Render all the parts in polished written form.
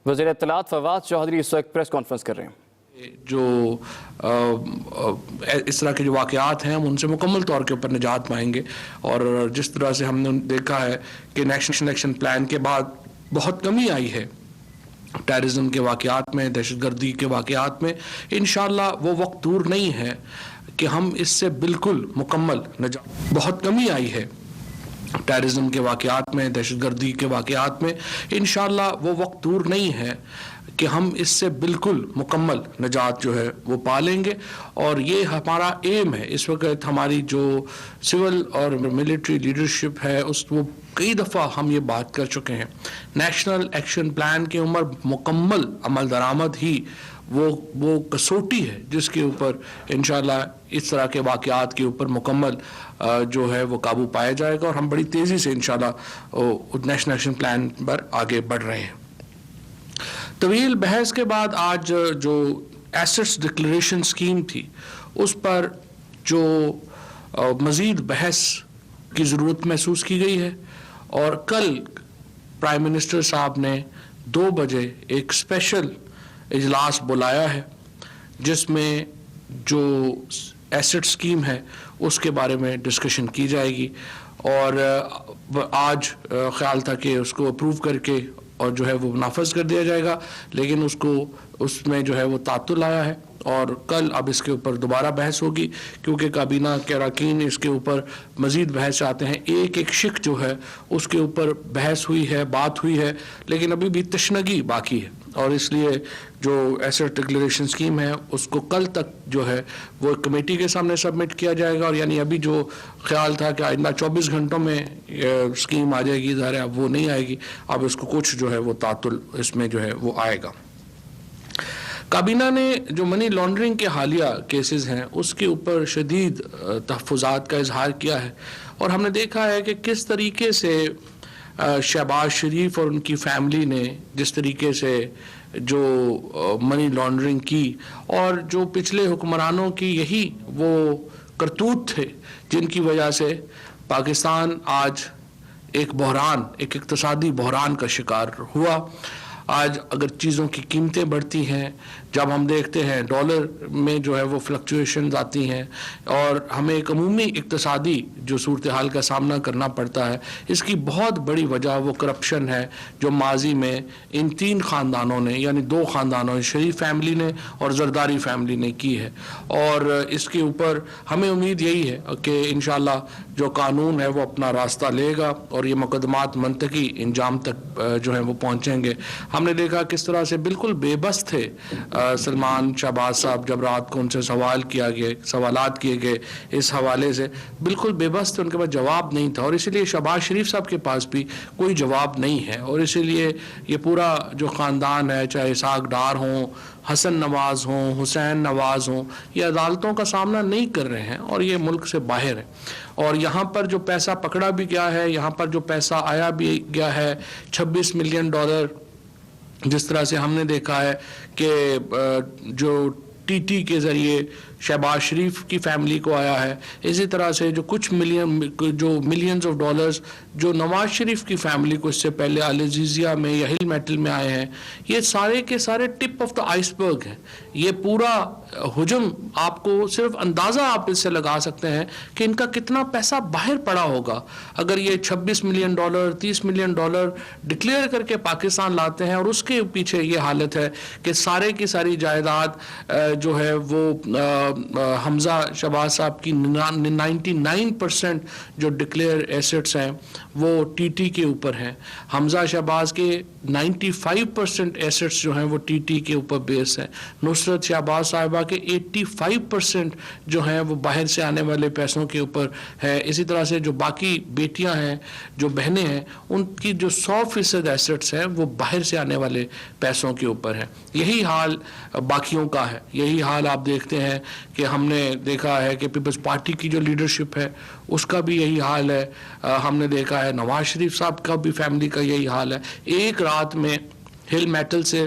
وزیر اطلاعات فواد چوہدری اس وقت پریس کانفرنس کر رہے ہیں. جو اس طرح کے جو واقعات ہیں ہم ان سے مکمل طور کے اوپر نجات پائیں گے. اور جس طرح سے ہم نے دیکھا ہے کہ نیشنل ایکشن پلان کے بعد بہت کمی آئی ہے ٹیررزم کے واقعات میں، دہشت گردی کے واقعات میں، انشاءاللہ وہ وقت دور نہیں ہے کہ ہم اس سے بالکل مکمل نجات. بہت کمی آئی ہے ٹیررزم کے واقعات میں، دہشت گردی کے واقعات میں، انشاءاللہ وہ وقت دور نہیں ہے کہ ہم اس سے بالکل مکمل نجات جو ہے وہ پا لیں گے. اور یہ ہمارا ایم ہے. اس وقت ہماری جو سول اور ملٹری لیڈرشپ ہے وہ کئی دفعہ ہم یہ بات کر چکے ہیں، نیشنل ایکشن پلان کے عمر مکمل عمل درآمد ہی وہ کسوٹی ہے جس کے اوپر انشاءاللہ اس طرح کے واقعات کے اوپر مکمل جو ہے وہ قابو پایا جائے گا. اور ہم بڑی تیزی سے انشاءاللہ نیشنل ایکشن پلان پر آگے بڑھ رہے ہیں. طویل بحث کے بعد آج جو ایسٹس ڈکلیریشن سکیم تھی اس پر جو مزید بحث کی ضرورت محسوس کی گئی ہے. اور کل پرائم منسٹر صاحب نے 2 بجے ایک اسپیشل اجلاس بلایا ہے جس میں جو ایسٹ سکیم ہے اس کے بارے میں ڈسکشن کی جائے گی. اور آج خیال تھا کہ اس کو اپروو کر کے اور جو ہے وہ نافذ کر دیا جائے گا، لیکن اس میں جو ہے وہ تعطل آیا ہے. اور کل اب اس کے اوپر دوبارہ بحث ہوگی کیونکہ کابینہ کے اراکین اس کے اوپر مزید بحث چاہتے ہیں. ایک شق جو ہے اس کے اوپر بحث ہوئی ہے، بات ہوئی ہے، لیکن ابھی بھی تشنگی باقی ہے. اور اس لیے جو ایسٹ ڈکلیریشن سکیم ہے اس کو کل تک جو ہے وہ ایک کمیٹی کے سامنے سبمٹ کیا جائے گا. اور یعنی ابھی جو خیال تھا کہ آئندہ 24 گھنٹوں میں سکیم آ جائے گی، ظاہر ہے اب وہ نہیں آئے گی. اب اس کو کچھ جو ہے وہ تعطل اس میں جو ہے وہ آئے گا. کابینہ نے جو منی لانڈرنگ کے حالیہ کیسز ہیں اس کے اوپر شدید تحفظات کا اظہار کیا ہے. اور ہم نے دیکھا ہے کہ کس طریقے سے شہباز شریف اور ان کی فیملی نے جس طریقے سے جو منی لانڈرنگ کی، اور جو پچھلے حکمرانوں کی یہی وہ کرتوت تھے جن کی وجہ سے پاکستان آج ایک بحران، ایک اقتصادی بحران کا شکار ہوا. آج اگر چیزوں کی قیمتیں بڑھتی ہیں، جب ہم دیکھتے ہیں ڈالر میں جو ہے وہ فلکچویشنز آتی ہیں اور ہمیں ایک عمومی اقتصادی جو صورتحال کا سامنا کرنا پڑتا ہے، اس کی بہت بڑی وجہ وہ کرپشن ہے جو ماضی میں ان 3 خاندانوں نے، یعنی 2 خاندانوں، شریف فیملی نے اور زرداری فیملی نے کی ہے. اور اس کے اوپر ہمیں امید یہی ہے کہ انشاءاللہ جو قانون ہے وہ اپنا راستہ لے گا اور یہ مقدمات منطقی انجام تک جو ہے وہ پہنچیں گے. ہم نے دیکھا کس طرح سے بالکل بے بس تھے سلمان شہباز صاحب جب رات کو ان سے سوالات کیے گئے اس حوالے سے، بالکل بے بس تھے، ان کے پاس جواب نہیں تھا. اور اسی لیے شہباز شریف صاحب کے پاس بھی کوئی جواب نہیں ہے. اور اسی لیے یہ پورا جو خاندان ہے، چاہے اسحاق ڈار ہوں، حسن نواز ہوں، حسین نواز ہوں، یہ عدالتوں کا سامنا نہیں کر رہے ہیں اور یہ ملک سے باہر ہے. اور یہاں پر جو پیسہ پکڑا بھی گیا ہے، یہاں پر جو پیسہ آیا بھی گیا ہے $26 ملین، جس طرح سے ہم نے دیکھا ہے کہ جو ٹی ٹی کے ذریعے شہباز شریف کی فیملی کو آیا ہے، اسی طرح سے جو کچھ ملینز آف ڈالرز جو نواز شریف کی فیملی کو اس سے پہلے العزیزیہ میں یا ہل میٹل میں آئے ہیں، یہ سارے کے سارے ٹپ آف دا آئس برگ ہیں. یہ پورا ہجوم آپ کو صرف اندازہ آپ اس سے لگا سکتے ہیں کہ ان کا کتنا پیسہ باہر پڑا ہوگا اگر یہ $26 ملین، $30 ملین ڈکلیئر کر کے پاکستان لاتے ہیں. اور اس کے پیچھے یہ حالت ہے کہ سارے کی ساری جائیداد جو ہے وہ حمزہ شہباز صاحب کی 99% جو ڈکلیئر ایسٹس ہیں وہ ٹی ٹی کے اوپر ہیں. حمزہ شہباز کے 95% ایسٹس جو ہیں وہ ٹی ٹی کے اوپر بیس ہیں. نصرت شہباز صاحبہ کے 85% جو ہیں وہ باہر سے آنے والے پیسوں کے اوپر ہے. اسی طرح سے جو باقی بیٹیاں ہیں، جو بہنیں ہیں، ان کی جو 100% ایسٹس ہیں وہ باہر سے آنے والے پیسوں کے اوپر ہیں. یہی حال باقیوں کا ہے. یہی حال آپ دیکھتے ہیں کہ ہم نے دیکھا ہے کہ پیپلز پارٹی کی جو لیڈرشپ ہے اس کا بھی یہی حال ہے. ہم نے دیکھا ہے نواز شریف صاحب کا بھی فیملی کا یہی حال ہے. ایک رات میں ہل میٹل سے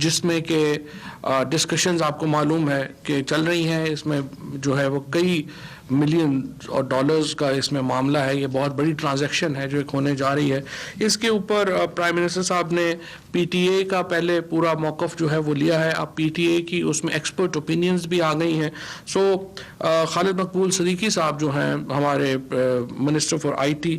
جس میں کہ ڈسکشنز آپ کو معلوم ہے کہ چل رہی ہیں. اس میں جو ہے وہ کئی ملین اور ڈالرز کا اس میں معاملہ ہے. یہ بہت بڑی ٹرانزیکشن ہے جو ایک ہونے جا رہی ہے. اس کے اوپر پرائم منسٹر صاحب نے پی ٹی اے کا پہلے پورا موقف جو ہے وہ لیا ہے. اب پی ٹی اے کی اس میں ایکسپرٹ اوپینینز بھی آ گئی ہیں. سو خالد مقبول صدیقی صاحب جو ہیں ہمارے منسٹر فار آئی ٹی,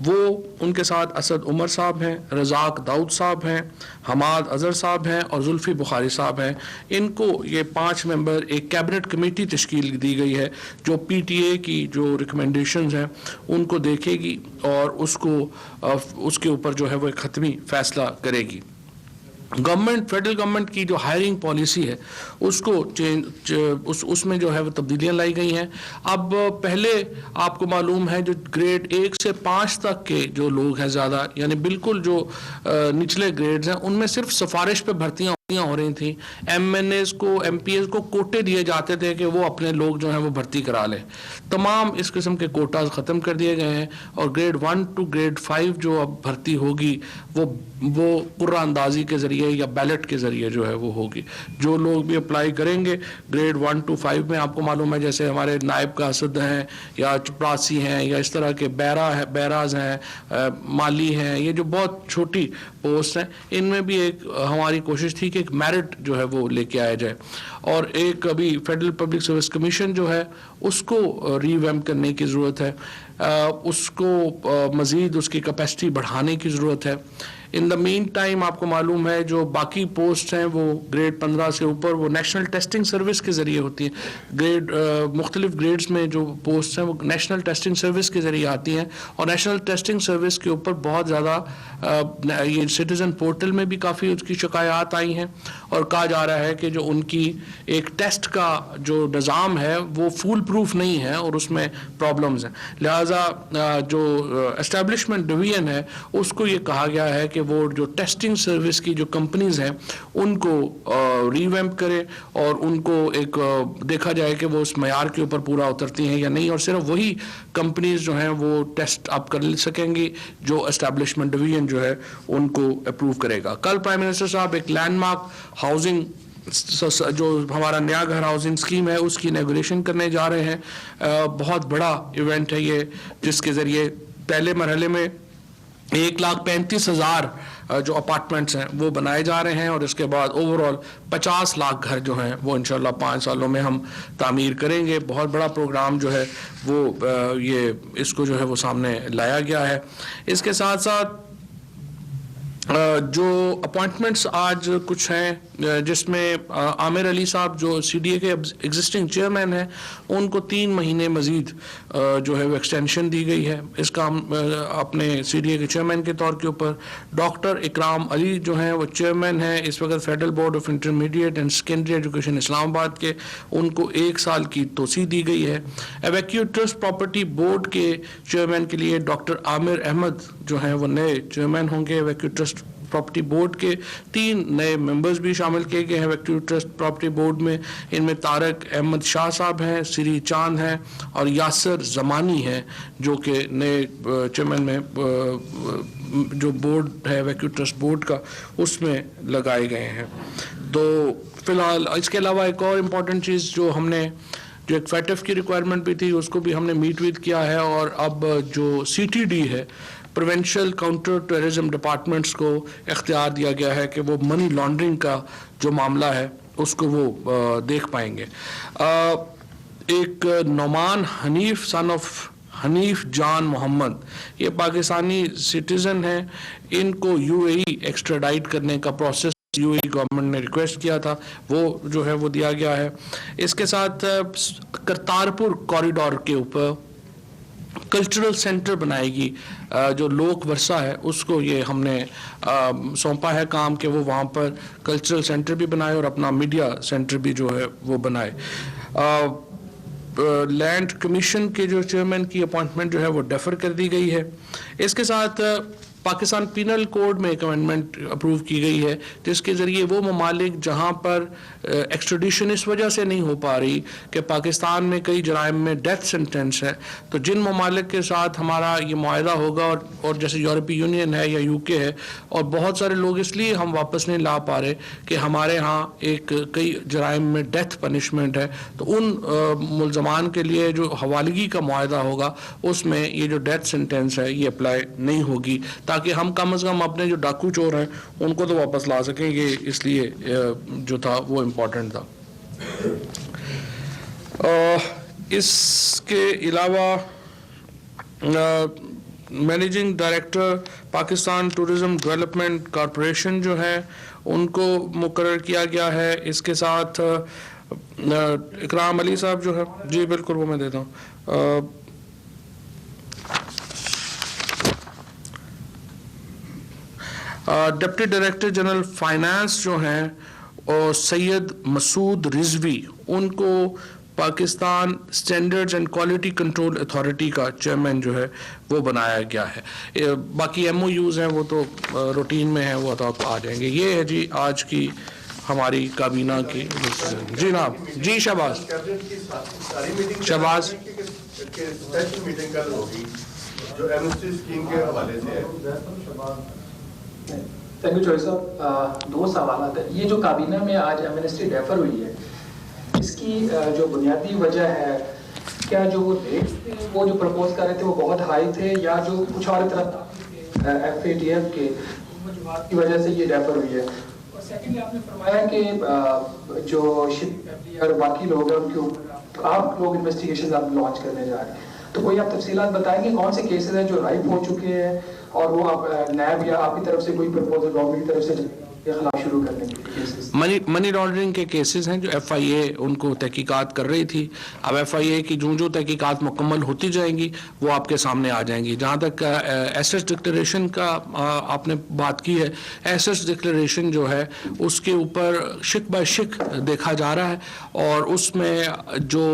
وہ ان کے ساتھ اسد عمر صاحب ہیں, رزاق داؤد صاحب ہیں, حماد اظہر صاحب ہیں اور زلفی بخاری صاحب ہیں. ان کو یہ 5 ممبر ایک کیبنٹ کمیٹی تشکیل دی گئی ہے جو پی ٹی اے کی جو ریکمنڈیشنز ہیں ان کو دیکھے گی اور اس کے اوپر جو ہے وہ ایک حتمی فیصلہ کرے گی. فیڈرل گورنمنٹ کی جو ہائرنگ پالیسی ہے اس کو اس میں جو ہے وہ تبدیلیاں لائی گئی ہیں. اب پہلے آپ کو معلوم ہے جو گریڈ 1 سے 5 تک کے جو لوگ ہیں زیادہ, یعنی بالکل جو نچلے گریڈز ہیں, ان میں صرف سفارش پہ بھرتیاں ہو رہی تھیں. ایم این ایز کو, ایم پی ایز کو کوٹے دیے جاتے تھے کہ وہ اپنے لوگ جو ہیں وہ بھرتی کرا لیں. تمام اس قسم کے کوٹاز ختم کر دیے گئے ہیں اور گریڈ 1 ٹو گریڈ 5 جو اب بھرتی ہوگی وہ قرعہ اندازی کے ذریعے یا بیلٹ کے ذریعے جو ہے وہ ہوگی. جو لوگ بھی اپلائی کریں گے گریڈ 1 ٹو 5 میں, آپ کو معلوم ہے جیسے ہمارے نائب قاصد ہیں یا چپراسی ہیں یا اس طرح کے بیراز ہیں, مالی ہیں, یہ جو بہت چھوٹی پوسٹ ہیں, ان میں بھی ایک ہماری کوشش تھی کہ ایک میرٹ جو ہے وہ لے کے آیا جائے. اور ایک ابھی فیڈرل پبلک سروس کمیشن جو ہے اس کو ری ویمپ کرنے کی ضرورت ہے, اس کو مزید اس کی کیپیسٹی بڑھانے کی ضرورت ہے. ان دا مین ٹائم آپ کو معلوم ہے جو باقی پوسٹ ہیں وہ گریڈ 15 سے اوپر وہ نیشنل ٹیسٹنگ سروس کے ذریعے ہوتی ہیں. مختلف گریڈز میں جو پوسٹ ہیں وہ نیشنل ٹیسٹنگ سروس کے ذریعے آتی ہیں اور نیشنل ٹیسٹنگ سروس کے اوپر بہت زیادہ یہ سٹیزن پورٹل میں بھی کافی اس کی شکایات آئی ہیں اور کہا جا رہا ہے کہ جو ان کی ایک ٹیسٹ کا جو نظام ہے وہ فول پروف نہیں ہے اور اس میں پرابلمز ہیں. لہٰذا جو اسٹیبلشمنٹ ڈویژن ہے اس کو یہ کہا گیا ہے کہ وہ جو ٹیسٹنگ سروس کی جو کمپنیز ہیں ان کو ری ویمپ کرے اور ان کو ایک دیکھا جائے کہ وہ اس معیار کے اوپر پورا اترتی ہیں یا نہیں, اور صرف وہی کمپنیز جو ہیں وہ ٹیسٹ اپ کر سکیں گی جو اسٹیبلشمنٹ ڈویژن جو ہے ان کو اپروو کرے گا. کل پرائم منسٹر صاحب ایک لینڈ مارک ہاؤسنگ جو ہمارا نیا گھر ہاؤسنگ اسکیم ہے اس کی انیگوریشن کرنے جا رہے ہیں. بہت بڑا ایونٹ ہے یہ, جس کے ذریعے پہلے مرحلے میں 1,35,000 جو اپارٹمنٹس ہیں وہ بنائے جا رہے ہیں اور اس کے بعد اوور آل 50 لاکھ گھر جو ہیں وہ انشاءاللہ 5 سالوں میں ہم تعمیر کریں گے. بہت بڑا پروگرام جو ہے وہ یہ اس کو جو ہے وہ سامنے لایا گیا ہے. اس کے ساتھ ساتھ جو اپوائنٹمنٹس آج کچھ ہیں جس میں عامر علی صاحب جو سی ڈی اے کے ایگزسٹنگ چیئرمین ہیں ان کو 3 مہینے مزید جو ہے وہ ایکسٹینشن دی گئی ہے اس کا اپنے سی ڈی اے کے چیئرمین کے طور کے اوپر. ڈاکٹر اکرام علی جو ہیں وہ چیئرمین ہیں اس وقت federal board of intermediate and secondary education Islamabad کے, ان کو 1 سال کی توسیع دی گئی ہے. ایویکیو ٹرسٹ پراپرٹی بورڈ کے چیئرمین کے لیے ڈاکٹر عامر احمد جو ہیں وہ نئے چیئرمین ہوں گے. ایویکیو ٹرسٹ پراپرٹی بورڈ کے 3 نئے ممبرز بھی شامل کیے گئے ہیں ایویکیو ٹرسٹ پراپرٹی بورڈ میں. ان میں طارق احمد شاہ صاحب ہیں, سری چاند ہیں اور یاسر زمانی ہیں جو کہ نئے چیئرمین میں جو بورڈ ہے ایویکیو ٹرسٹ بورڈ کا اس میں لگائے گئے ہیں. تو فی الحال اس کے علاوہ ایک اور امپورٹنٹ چیز جو ہم نے جو ایک فیٹف کی ریکوائرمنٹ بھی تھی اس کو بھی ہم نے میٹ ویٹ کیا ہے, اور اب جو سی ٹی ڈی ہے پروینشل کاؤنٹر ٹیررزم ڈپارٹمنٹس کو اختیار دیا گیا ہے کہ وہ منی لانڈرنگ کا جو معاملہ ہے اس کو وہ دیکھ پائیں گے. ایک نعمان حنیف سن آف حنیف جان محمد, یہ پاکستانی سٹیزن ہیں, ان کو یو اے ای ایکسٹراڈائٹ کرنے کا process you a E government نے ریکویسٹ کیا تھا, وہ جو ہے وہ دیا گیا ہے. اس کے ساتھ کرتارپور کوریڈور کے اوپر کلچرل سینٹر بنائے گی جو لوک ورثہ ہے اس کو یہ ہم نے سونپا ہے کام کہ وہ وہاں پر کلچرل سینٹر بھی بنائے اور اپنا میڈیا سینٹر بھی جو ہے وہ بنائے. لینڈ کمیشن کے جو چیئرمین کی اپوائنٹمنٹ جو ہے وہ ڈیفر کر دی گئی ہے. اس کے ساتھ پاکستان پینل کوڈ میں ایک امینڈمنٹ اپروو کی گئی ہے جس کے ذریعے وہ ممالک جہاں پر ایکسٹریڈیشن اس وجہ سے نہیں ہو پا رہی کہ پاکستان میں کئی جرائم میں ڈیتھ سینٹینس ہے، تو جن ممالک کے ساتھ ہمارا یہ معاہدہ ہوگا اور جیسے یورپی یونین ہے یا یو کے ہے، اور بہت سارے لوگ اس لیے ہم واپس نہیں لا پا رہے کہ ہمارے ہاں ایک کئی جرائم میں ڈیتھ پنشمنٹ ہے، تو ان ملزمان کے لیے جو حوالگی کا معاہدہ ہوگا اس میں یہ جو ڈیتھ سینٹینس ہے یہ اپلائی نہیں ہوگی، تاکہ ہم کم از کم اپنے جو ڈاکو چور ہیں ان کو تو واپس لا سکیں۔ یہ اس لیے جو تھا وہ امپورٹنٹ تھا۔ اس کے علاوہ managing director Pakistan tourism development corporation جو ہے ان کو مقرر کیا گیا ہے۔ اس کے ساتھ اکرام علی صاحب جو ہے، جی بالکل وہ میں دیتا ہوں، ڈپٹی ڈائریکٹر جنرل فائنانس جو ہیں اور سید مسعود رضوی، ان کو Pakistan standards and quality control authority کا چیئرمین جو ہے وہ بنایا گیا ہے۔ باقی ایم او یوز ہیں وہ تو روٹین میں ہیں، وہ تو آپ آ جائیں گے۔ یہ ہے جی آج کی ہماری کابینہ کی۔ جی جناب، جی شہباز شہباز میٹنگ کل ہوگی جو ایمنسٹی اسکیم کے حوالے سے ہے۔ تھینک یو چوہدری صاحب۔ دو سوالات ہیں۔ یہ جو کابینہ میں آج ایمنسٹی ڈیفر ہوئی ہے، اس کی جو بنیادی وجہ ہے، کیا جو وہ ریٹس تھے وہ جو پرپوز کر رہے تھے وہ بہت ہائی تھے، یا جو کچھ اور طرف ایف اے ٹی ایف کے وجوہات کی وجہ سے یہ ڈیفر ہوئی ہے؟ اور سیکنڈلی آپ نے فرمایا کہ جو شپ اور باقی لوگ ہیں ان کے اوپر آپ لوگ انویسٹیگیشن آپ لانچ کرنے جا رہے ہیں، تو کوئی آپ تفصیلات بتائیں گے کون سے کیسز ہیں جو رائپ ہو چکے ہیں، اور وہ آپ نیب یا آپ کی طرف سے کوئی پرپوزل گورنمنٹ کی طرف سے کے خلاف شروع کرنے کے کیسز؟ منی لانڈرنگ کے کیسز ہیں جو ایف آئی اے ان کو تحقیقات کر رہی تھی۔ اب ایف آئی اے کی جو تحقیقات مکمل ہوتی جائیں گی وہ آپ کے سامنے آ جائیں گی۔ جہاں تک ایسیٹس ڈکلیریشن کا آپ نے بات کی ہے، ایسیٹس ڈکلیریشن جو ہے اس کے اوپر شک بائی شک دیکھا جا رہا ہے، اور اس میں جو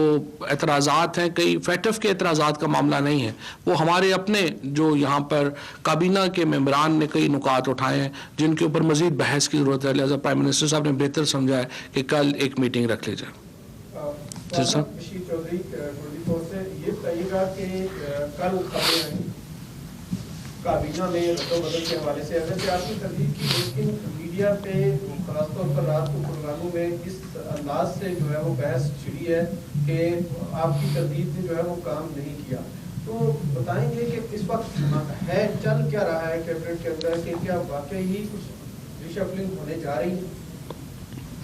اعتراضات ہیں، کئی فیٹف کے اعتراضات کا معاملہ نہیں ہے، وہ ہمارے اپنے جو یہاں پر کابینہ کے ممبران نے کئی نکات اٹھائے ہیں جن کے اوپر مزید بحث کی ضرورت ہے۔ لہٰذا پرائم منسٹر صاحب نے بہتر سمجھا ہے کہ کل ایک میٹنگ رکھ لی جائے۔ بشیر چودھری 24 سے یہ بتائیے گا کہ کل کابینہ میں رد و بدل کے حوالے سے اگر سیاسی تردید کی، لیکن میڈیا پہ خاص طور پر رات کو پروگراموں میں اس انداز سے جو ہے وہ بحث چھڑی ہے کہ آپ کی تردید نے جو ہے وہ کام نہیں کیا، تو بتائیں گے کہ اس وقت ہے چل کیا رہا ہے کیبنٹ کے اندر، کہ کیا واقعی کچھ ریشفلنگ ہونے جا رہی ہے؟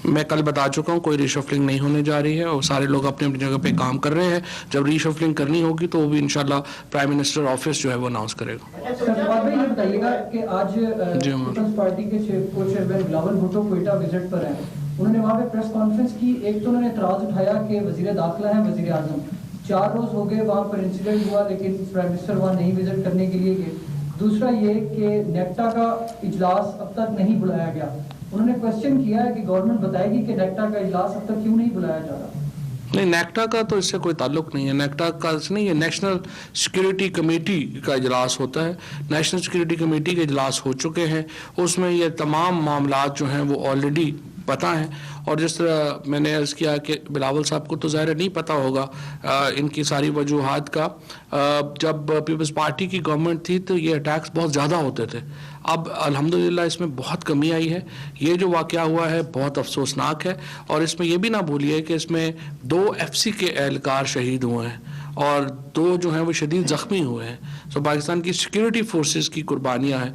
میں کل بتا چکا ہوں کوئی ریشفلنگ نہیں ہونے جا رہی ہے، اور سارے لوگ اپنی اپنی جگہ پہ کام کر رہے ہیں۔ جب ریشفلنگ کرنی ہوگی تو وہ بھی انشاءاللہ پرائم منسٹر آفس جو ہے وہ اناؤنس کرے گا۔ سر یہ بتائیے گا کہ آج پیپلز پارٹی کے کو چیئرمین بلاول بھٹو کوئٹہ وزٹ پر ہیں، انہوں نے وہاں پہ پریس کانفرنس کی۔ ایک تو انہوں نے اعتراض اٹھایا کہ وزیر داخلہ ہیں وزیر اعظم، 4 روز ہو گئے وہاں پر انسیڈنٹ ہوا لیکن پرائم منسٹر وہاں نہیں وزٹ کرنے کے لیے گئے۔ دوسرا یہ کہ نیپٹا کا اجلاس اب تک نہیں بلایا گیا، انہوں نے کوشچن کیا ہے کہ گورنمنٹ بتائے گی کہ نیپٹا کا اجلاس اب تک کیوں نہیں بلایا جا رہا؟ نہیں، نیکٹا کا تو اس سے کوئی تعلق نہیں ہے، نیکٹا کا نہیں، یہ نیشنل سیکیورٹی کمیٹی کا اجلاس ہوتا ہے۔ نیشنل سیکیورٹی کمیٹی کے اجلاس ہو چکے ہیں، اس میں یہ تمام معاملات جو ہیں وہ آلریڈی پتہ ہیں، اور جس طرح میں نے عرض کیا کہ بلاول صاحب کو تو ظاہر نہیں پتہ ہوگا ان کی ساری وجوہات کا۔ جب پیپلز پارٹی کی گورنمنٹ تھی تو یہ اٹیکس بہت زیادہ ہوتے تھے، اب الحمدللہ اس میں بہت کمی آئی ہے۔ یہ جو واقعہ ہوا ہے بہت افسوسناک ہے، اور اس میں یہ بھی نہ بھولیے کہ اس میں 2 ایف سی کے اہلکار شہید ہوئے ہیں اور 2 جو ہیں وہ شدید زخمی ہوئے ہیں۔ سو پاکستان کی سیکیورٹی فورسز کی قربانیاں ہیں۔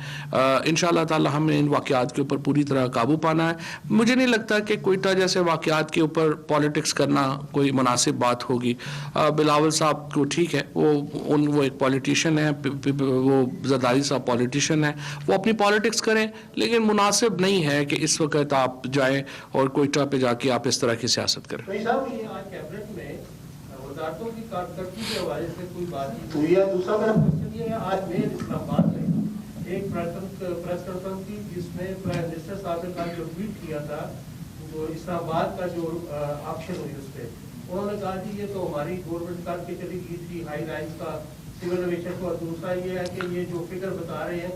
انشاءاللہ تعالی ہم نے ان واقعات کے اوپر پوری طرح قابو پانا ہے۔ مجھے نہیں لگتا کہ کوئٹہ جیسے واقعات کے اوپر پالیٹکس کرنا کوئی مناسب بات ہوگی۔ بلاول صاحب کو ٹھیک ہے، وہ ایک پولیٹیشین ہیں، وہ زرداری صاحب پولیٹیشین ہیں، وہ اپنی پالیٹکس کریں، لیکن مناسب نہیں ہے کہ اس وقت آپ جائیں اور کوئٹہ پہ جا کے آپ اس طرح کی سیاست کریں۔ آج کیبنٹ میں وزارتوں کی کارکردگی کے حوالے سے کوئی بات نہیں ہوئی ہے۔ دوسرا میرا کوشچن یہ ہے، آج میں اسلام آباد میں ایک پریس کانفرنس تھی جس میں پرائم منسٹر صاحب نے کل جو ٹویٹ کیا تھا، جو اسلام آباد کا جو آپشن ہوئی اس پہ انہوں نے کہا کہ یہ تو ہماری گورنمنٹ کر کے چلی گئی تھی ہائی رائز کا سول ایویشن کو، اور دوسرا یہ ہے کہ یہ جو فگر بتا رہے ہیں